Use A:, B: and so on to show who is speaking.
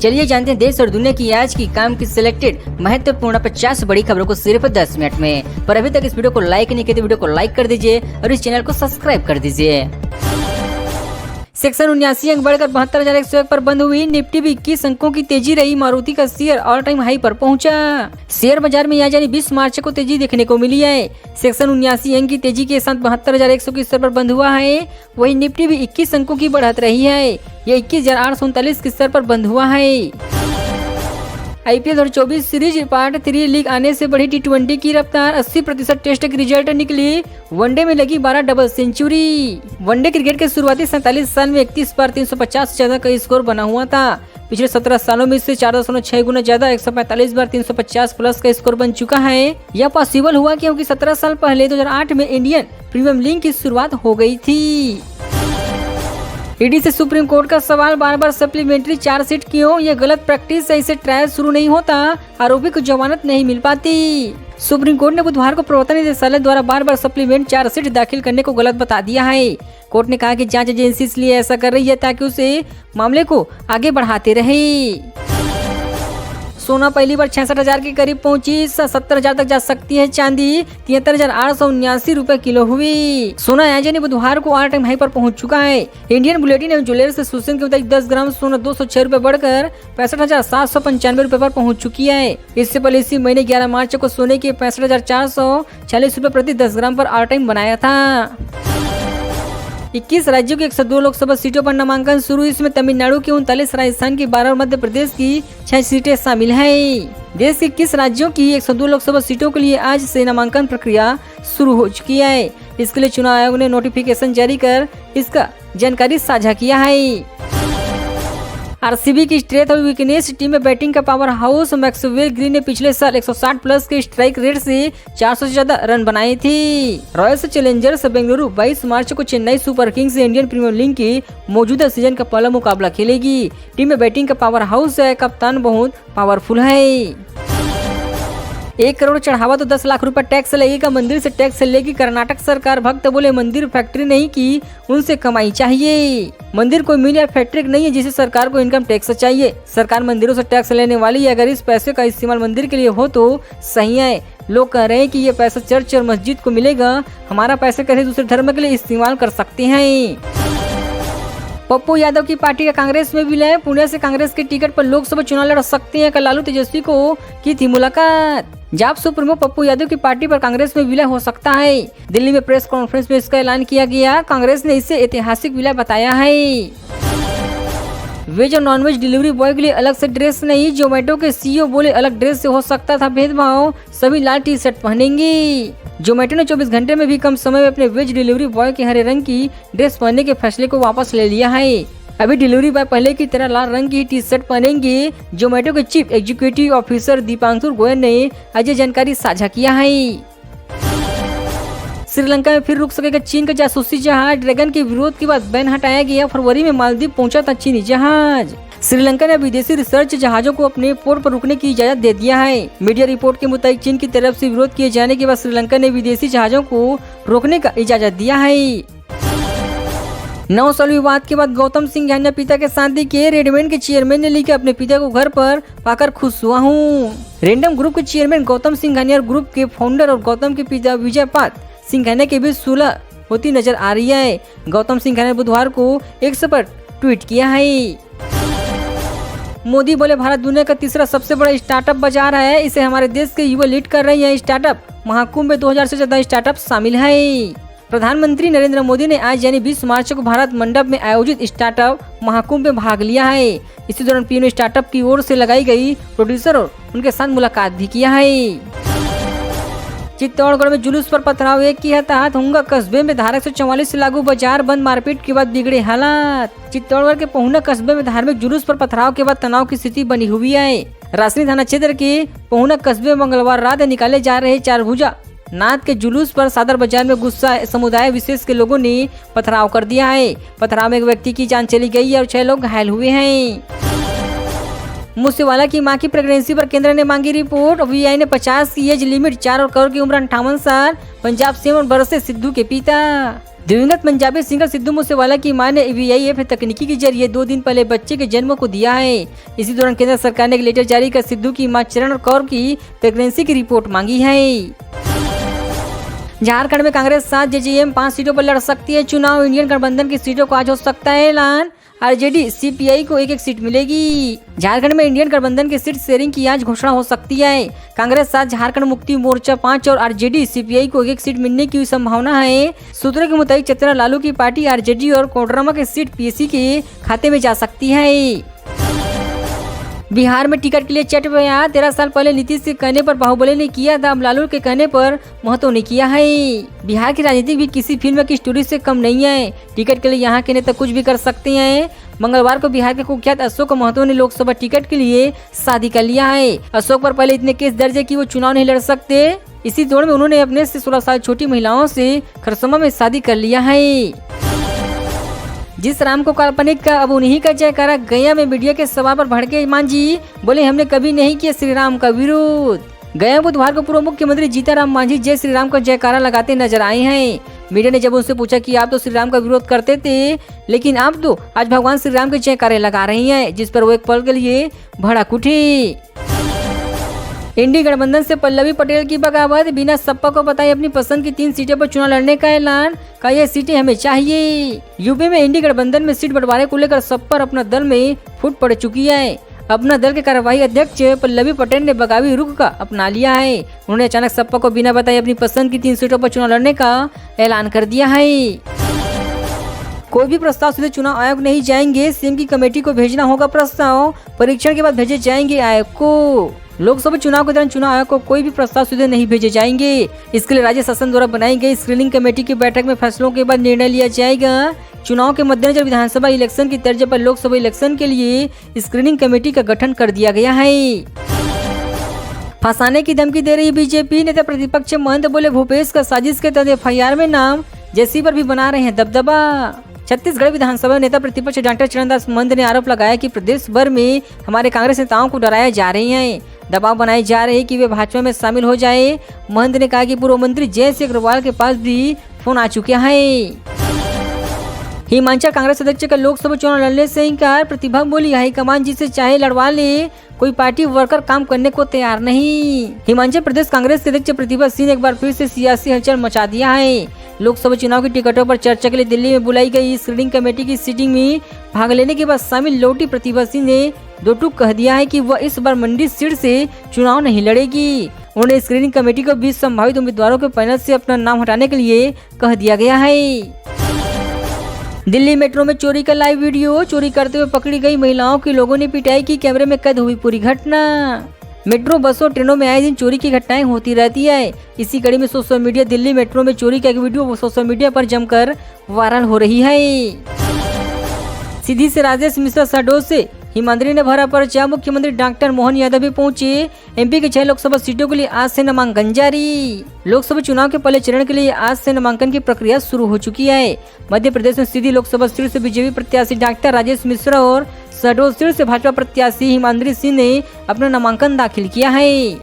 A: चलिए जानते हैं देश और दुनिया की आज की काम की सिलेक्टेड महत्वपूर्ण 50 बड़ी खबरों को सिर्फ 10 मिनट में। पर अभी तक इस वीडियो को लाइक नहीं किया तो वीडियो को लाइक कर दीजिए और इस चैनल को सब्सक्राइब कर दीजिए। सेक्शन 79 अंक बढ़कर 72,101 पर बंद हुई निफ्टी भी 21 अंकों की तेजी रही। मारुति का शेयर ऑल टाइम हाई पर पहुंचा। शेयर बाजार में आज यानी 20 मार्च को तेजी देखने को मिली है। सेक्शन 79 अंक की तेजी के साथ 72,100 के स्तर पर बंद हुआ है। वही निफ्टी भी 21 अंकों की बढ़त रही है। यह 21,839 के स्तर पर बंद हुआ है। IPL 2024 सीरीज पार्ट 3 लीग आने से बढ़ी T20 की रफ्तार। 80% टेस्ट की रिजल्ट निकली। वनडे में लगी 12 डबल सेंचुरी। वनडे क्रिकेट के शुरुआती 47 साल में 31 बार 350 से ज्यादा का स्कोर बना हुआ था। पिछले 17 सालों में इससे 4.6 गुना ज्यादा 145 बार 350 प्लस का स्कोर बन चुका है। यह पॉसिबल हुआ क्योंकि 17 साल पहले 2008 में इंडियन प्रीमियर लीग की शुरुआत हो गई थी। ईडी से सुप्रीम कोर्ट का सवाल, बार बार सप्लीमेंट्री चार्जशीट क्यों? ये गलत प्रैक्टिस है, इससे ट्रायल शुरू नहीं होता, आरोपी को जमानत नहीं मिल पाती। सुप्रीम कोर्ट ने बुधवार को प्रवर्तन निदेशालय द्वारा बार बार सप्लीमेंट चार्जशीट दाखिल करने को गलत बता दिया है। कोर्ट ने कहा कि जांच एजेंसी इसलिए ऐसा कर रही है ताकि उसे मामले को आगे बढ़ाते रहे। सोना पहली बार 66,000 के करीब पहुंची। 70,000 तक जा सकती है चांदी। 73,879 रुपए किलो हुई। सोना आज यानी बुधवार को ऑल टाइम हाई पर पहुंच चुका है। इंडियन बुलेटिन एवं ज्वेलर्स एसोसिएशन के मुताबिक 10 ग्राम सोना 206 रुपए बढ़कर 65,795 रुपए पर पहुंच चुकी है। इससे पहले इसी महीने 11 मार्च को सोने के 65,440 रुपए प्रति 10 ग्राम पर ऑल टाइम बनाया था। 21 राज्यों की 102 लोकसभा सीटों पर नामांकन शुरू। इसमें तमिलनाडु की 39, राजस्थान की 12 और मध्य प्रदेश की 6 सीटें शामिल हैं। देश के 21 राज्यों की 102 लोकसभा सीटों के लिए आज से नामांकन प्रक्रिया शुरू हो चुकी है। इसके लिए चुनाव आयोग ने नोटिफिकेशन जारी कर इसका जानकारी साझा किया है। आरसीबी की स्ट्रेंथ और वीकनेस टीम में बैटिंग का पावर हाउस मैक्सवेल ग्रीन ने पिछले साल 160 प्लस के स्ट्राइक रेट से 400 से ज्यादा रन बनाए थे। रॉयल्स चैलेंजर्स बेंगलुरु 22 मार्च को चेन्नई सुपर किंग्स से इंडियन प्रीमियर लीग की मौजूदा सीजन का पहला मुकाबला खेलेगी। टीम में बैटिंग का पावर हाउस है, कप्तान बहुत पावरफुल है। 1 करोड़ चढ़ावा तो 10 लाख रुपए टैक्स लगेगा। मंदिर से टैक्स लेगी कर्नाटक सरकार। भक्त बोले मंदिर फैक्ट्री नहीं की, उनसे कमाई चाहिए। मंदिर कोई मिल या फैक्ट्री नहीं है जिसे सरकार को इनकम टैक्स चाहिए। सरकार मंदिरों से टैक्स लेने वाली है। अगर इस पैसे का इस्तेमाल मंदिर के लिए हो तो सही है। लोग कह रहे हैं कि ये पैसा चर्च और मस्जिद को मिलेगा, हमारा पैसा कहीं दूसरे धर्म के लिए इस्तेमाल कर सकते हैं। पप्पू यादव की पार्टी का कांग्रेस में विलय। पुणे से कांग्रेस के टिकट पर लोकसभा चुनाव लड़ सकते हैं। कल लालू तेजस्वी को की थी मुलाकात। जाप सुप्रीमो पप्पू यादव की पार्टी पर कांग्रेस में विलय हो सकता है। दिल्ली में प्रेस कॉन्फ्रेंस में इसका ऐलान किया गया। कांग्रेस ने इसे ऐतिहासिक विलय बताया है। वेज और नॉनवेज डिलीवरी बॉय के लिए अलग से ड्रेस नहीं। जोमेटो के सीईओ बोले अलग ड्रेस से हो सकता था भेदभाव, सभी लाल टी शर्ट पहनेंगे। जोमेटो ने 24 घंटे में भी कम समय में अपने वेज डिलीवरी बॉय के हरे रंग की ड्रेस पहनने के फैसले को वापस ले लिया है। अभी डिलीवरी बॉय पहले की तरह लाल रंग की टी शर्ट पहनेंगे। जोमेटो के chief executive officer Deepanshu Goyal ने आज जानकारी साझा किया है। श्रीलंका में फिर रुक सकेगा चीन का जासूसी जहाज। ड्रैगन के विरोध के बाद बैन हटाया गया। फरवरी में मालदीव पहुंचा था चीनी जहाज। श्रीलंका ने विदेशी रिसर्च जहाजों को अपने पोर्ट पर रुकने की इजाजत दे दिया है। मीडिया रिपोर्ट के मुताबिक चीन की तरफ से विरोध किए जाने के बाद श्रीलंका ने विदेशी जहाजों को रोकने का इजाजत दिया है। 9 साल विवाद के बाद गौतम सिंह घानिया पिता के शादी के। रेडमैन के चेयरमैन ने लिखा अपने पिता को घर पर पाकर खुश हुआ हूँ। रेंडम ग्रुप के चेयरमैन गौतम सिंह घानिया ग्रुप के फाउंडर और गौतम के पिता विजयपाल सिंह घानिया के बीच सुलह होती नजर आ रही है। गौतम सिंह घानिया बुधवार को X पर ट्वीट किया है। मोदी बोले भारत दुनिया का तीसरा सबसे बड़ा स्टार्टअप बाजार है। इसे हमारे देश के युवा लीड कर रहे हैं। स्टार्टअप महाकुंभ में 2000 से ज्यादा स्टार्टअप शामिल है। प्रधानमंत्री नरेंद्र मोदी ने आज यानी 20 मार्च को भारत मंडप में आयोजित स्टार्टअप महाकुंभ में भाग लिया है। इसी दौरान पीएम ने स्टार्टअप की ओर से लगाई गई प्रोड्यूसर और उनके साथ मुलाकात भी किया है। चित्तौड़गढ़ में जुलूस पर पथराव, एक की हताहत। हुंगा कस्बे में धारा 144 से लागू बाजार बंद। मारपीट के बाद बिगड़े हालात। चित्तौड़गढ़ के पहुना कस्बे में धार्मिक जुलूस पर पथराव के बाद तनाव की स्थिति बनी हुई है। रासनी थाना क्षेत्र के पहुना कस्बे में मंगलवार रात निकाले जा रहे चारभुजा नाथ के जुलूस पर सदर बाजार में गुस्सा समुदाय विशेष के लोगों ने पथराव कर दिया है। पथराव में एक व्यक्ति की जान चली गई है और 6 लोग घायल हुए हैं। मूसेवाला की मां की प्रेगनेंसी पर केंद्र ने मांगी रिपोर्ट। वीआई ने 50 की एज लिमिट, 4 करोड़ की उम्र 58 साल। पंजाब सीएम और बरसे सिद्धू के पिता। दिवंगत पंजाबी सिंगर सिद्धू मूसेवाला की मां ने वीआईएफ तकनीकी के जरिए 2 दिन पहले बच्चे के जन्म को दिया है। इसी दौरान केंद्र सरकार ने एक लेटर जारी कर सिद्धू की मां चरण कौर की प्रेगनेंसी की रिपोर्ट मांगी है। झारखंड में कांग्रेस 7 जेजेएम 5 सीटों पर लड़ सकती है चुनाव। इंडियन गठबंधन की सीटों को आज हो सकता है ऐलान। आरजेडी सीपीआई को एक सीट मिलेगी। झारखंड में इंडियन गठबंधन की सीट शेयरिंग की आज घोषणा हो सकती है। कांग्रेस 7, झारखंड मुक्ति मोर्चा 5 और आरजेडी सीपीआई को एक सीट मिलने की संभावना है। सूत्रों के मुताबिक चतरा लालू की पार्टी आरजेडी और कोडरमा की सीट पीएसी के खाते में जा सकती है। बिहार में टिकट के लिए चट बया 13 साल पहले नीतीश के कहने पर बाहुबली ने किया था, अब लालू के कहने पर महतो ने किया है। बिहार की राजनीति भी किसी फिल्म की स्टोरी से कम नहीं है। टिकट के लिए यहाँ के नेता कुछ भी कर सकते हैं। मंगलवार को बिहार के कुख्यात अशोक महतो ने लोकसभा टिकट के लिए शादी कर लिया है। अशोक पर पहले इतने केस दर्ज है कि वो चुनाव नहीं लड़ सकते। इसी दौड़ में उन्होंने अपने से 16 साल छोटी महिलाओं से खरसोमा में शादी कर लिया है। जिस राम को काल्पनिक का अब उन्हीं का जयकारा। गया में मीडिया के सवाल पर भड़के मांझी बोले हमने कभी नहीं किया श्री राम का विरोध। गया बुधवार को पूर्व मुख्यमंत्री जीतनराम मांझी जय श्री राम का जयकारा लगाते नजर आए हैं। मीडिया ने जब उनसे पूछा कि आप तो श्री राम का विरोध करते थे, लेकिन आप तो आज भगवान श्री राम के जयकारे लगा रही हैं, जिस पर वो एक पल के लिए भड़क उठी। इंडी गठबंधन से पल्लवी पटेल की बगावत। बिना सपा को बताई अपनी पसंद की 3 सीटों पर चुनाव लड़ने का ऐलान। कहा यह सीटें हमें चाहिए। यूपी में इंडी गठबंधन में सीट बंटवारे को लेकर सपा अपना दल में फूट पड़ चुकी है। अपना दल के कार्यवाही अध्यक्ष पल्लवी पटेल ने बगावी रुख का अपना लिया है। उन्होंने अचानक सपा को बिना बताए अपनी पसंद की 3 सीटों पर चुनाव लड़ने का ऐलान कर दिया है। कोई भी प्रस्ताव सीधे चुनाव आयोग नहीं जाएंगे। सीएम की कमेटी को भेजना होगा प्रस्ताव, परीक्षण के बाद भेजे जाएंगे आयोग को। लोकसभा चुनाव के दौरान चुनाव आयोग को कोई भी प्रस्ताव सीधे नहीं भेजे जाएंगे। इसके लिए राज्य शासन द्वारा बनाई गई स्क्रीनिंग कमेटी की बैठक में फैसलों के बाद निर्णय लिया जाएगा। चुनाव के मद्देनजर विधानसभा इलेक्शन की तर्ज पर लोकसभा इलेक्शन के लिए स्क्रीनिंग कमेटी का गठन कर दिया गया है। फंसाने की धमकी दे रही बीजेपी। नेता प्रतिपक्ष महंत बोले भूपेश का साजिश के तहत एफआईआर में नाम जेसी पर भी बना रहे हैं दबदबा। छत्तीसगढ़ विधानसभा नेता प्रतिपक्ष डॉक्टर चरणदास महंत ने आरोप लगाया कि प्रदेश भर में हमारे कांग्रेस नेताओं को डराया जा रहे हैं, दबाव बनाए जा रहे हैं कि वे भाजपा में शामिल हो जाए। महंत ने कहा कि पूर्व मंत्री जयश्री अग्रवाल के पास भी फोन आ चुके हैं। हिमाचल कांग्रेस अध्यक्ष का लोकसभा चुनाव लड़ने से इंकार। प्रतिभा बोली हाईकमान जिसे चाहे लड़वा ले, कोई पार्टी वर्कर काम करने को तैयार नहीं। हिमाचल प्रदेश कांग्रेस के अध्यक्ष प्रतिभा सिंह ने एक बार फिर से सियासी हलचल मचा दिया है। लोकसभा चुनाव की टिकटों पर चर्चा के लिए दिल्ली में बुलाई गई स्क्रीनिंग कमेटी की सीटिंग में भाग लेने के बाद शामिल लौटी प्रतिभा सिंह ने दो टूक कह दिया है कि वह इस बार मंडी सीट से चुनाव नहीं लड़ेगी। उन्होंने स्क्रीनिंग कमेटी को 20 संभावित उम्मीदवारों के पैनल से अपना नाम हटाने के लिए कह दिया गया है। दिल्ली मेट्रो में चोरी का लाइव वीडियो। चोरी करते हुए पकड़ी गई महिलाओं की लोगों ने पिटाई की, कैमरे में कैद हुई पूरी घटना। मेट्रो बसों ट्रेनों में आए दिन चोरी की घटनाएं होती रहती है। इसी कड़ी में सोशल मीडिया दिल्ली मेट्रो में चोरी का एक वीडियो सोशल मीडिया पर जमकर वायरल हो रही है। सीधी से राजेश मिश्रा शहडोल से हिमाद्री ने भरा पर्चा। मुख्यमंत्री डॉक्टर मोहन यादव भी पहुंचे। एमपी के 6 लोकसभा सीटों के लिए आज से नामांकन जारी। लोकसभा चुनाव के पहले चरण के लिए आज से नामांकन की प्रक्रिया शुरू हो चुकी है। मध्य प्रदेश में सीधी लोकसभा सीट से बीजेपी प्रत्याशी डॉक्टर राजेश मिश्रा और शहडोल सीट से भाजपा प्रत्याशी हिमाद्री सिंह ने अपना नामांकन दाखिल किया है।